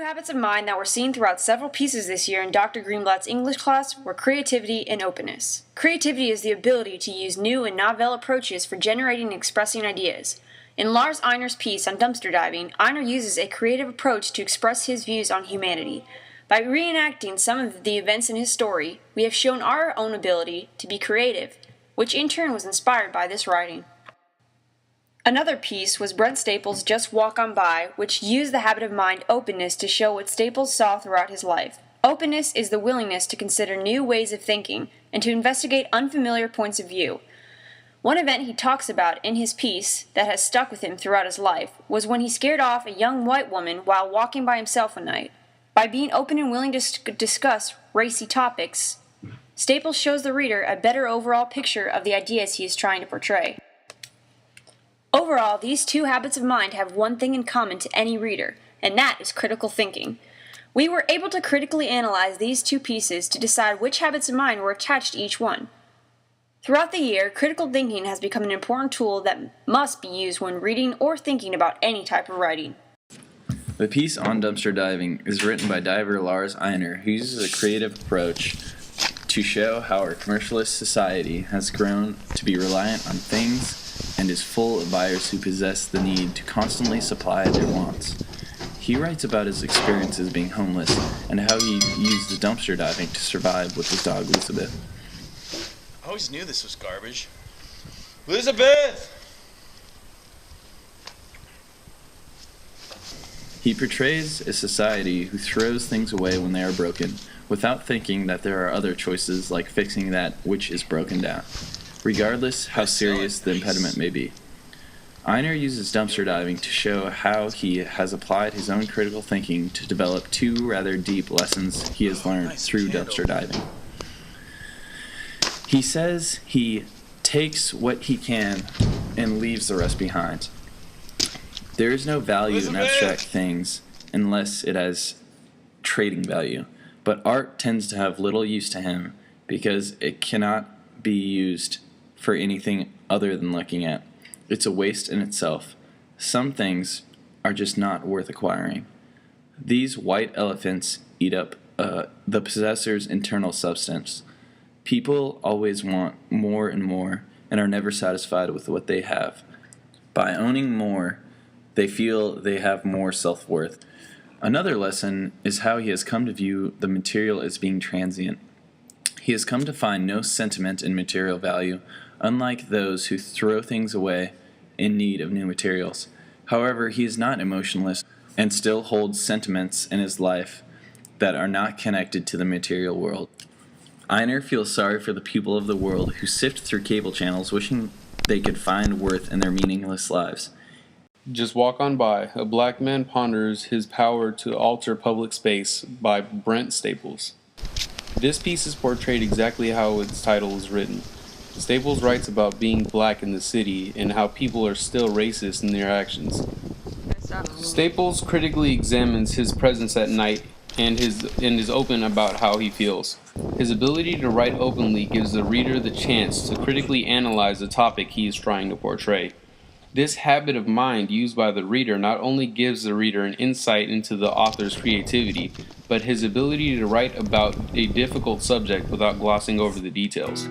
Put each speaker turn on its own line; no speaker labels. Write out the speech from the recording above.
Two habits of mind that were seen throughout several pieces this year in Dr. Greenblatt's English class were creativity and openness. Creativity is the ability to use new and novel approaches for generating and expressing ideas. In Lars Einer's piece on dumpster diving, Einer uses a creative approach to express his views on humanity. By reenacting some of the events in his story, we have shown our own ability to be creative, which in turn was inspired by this writing. Another piece was Brent Staples' Just Walk On By, which used the habit of mind openness to show what Staples saw throughout his life. Openness is the willingness to consider new ways of thinking and to investigate unfamiliar points of view. One event he talks about in his piece that has stuck with him throughout his life was when he scared off a young white woman while walking by himself one night. By being open and willing to discuss racy topics, Staples shows the reader a better overall picture of the ideas he is trying to portray. Overall, these two habits of mind have one thing in common to any reader, and that is critical thinking. We were able to critically analyze these two pieces to decide which habits of mind were attached to each one. Throughout the year, critical thinking has become an important tool that must be used when reading or thinking about any type of writing.
The piece on dumpster diving is written by diver Lars Einer, who uses a creative approach to show how our commercialist society has grown to be reliant on things and is full of buyers who possess the need to constantly supply their wants. He writes about his experiences being homeless and how he used the dumpster diving to survive with his dog Elizabeth.
I always knew this was garbage. Elizabeth!
He portrays a society who throws things away when they are broken, without thinking that there are other choices like fixing that which is broken down, regardless how serious the impediment may be. Einer uses dumpster diving to show how he has applied his own critical thinking to develop two rather deep lessons he has learned through dumpster diving. He says he takes what he can and leaves the rest behind. There is no value in abstract things unless it has trading value, but art tends to have little use to him because it cannot be used for anything other than looking at. It's a waste in itself. Some things are just not worth acquiring. These white elephants eat up the possessor's internal substance. People always want more and more and are never satisfied with what they have. By owning more, they feel they have more self-worth. Another lesson is how he has come to view the material as being transient. He has come to find no sentiment in material value, unlike those who throw things away in need of new materials. However, he is not emotionless and still holds sentiments in his life that are not connected to the material world. Einer feels sorry for the people of the world who sift through cable channels wishing they could find worth in their meaningless lives.
Just Walk On By, a black man ponders his power to alter public space by Brent Staples. This piece is portrayed exactly how its title is written. Staples writes about being black in the city and how people are still racist in their actions. Staples critically examines his presence at night and is open about how he feels. His ability to write openly gives the reader the chance to critically analyze the topic he is trying to portray. This habit of mind used by the reader not only gives the reader an insight into the author's creativity, but his ability to write about a difficult subject without glossing over the details.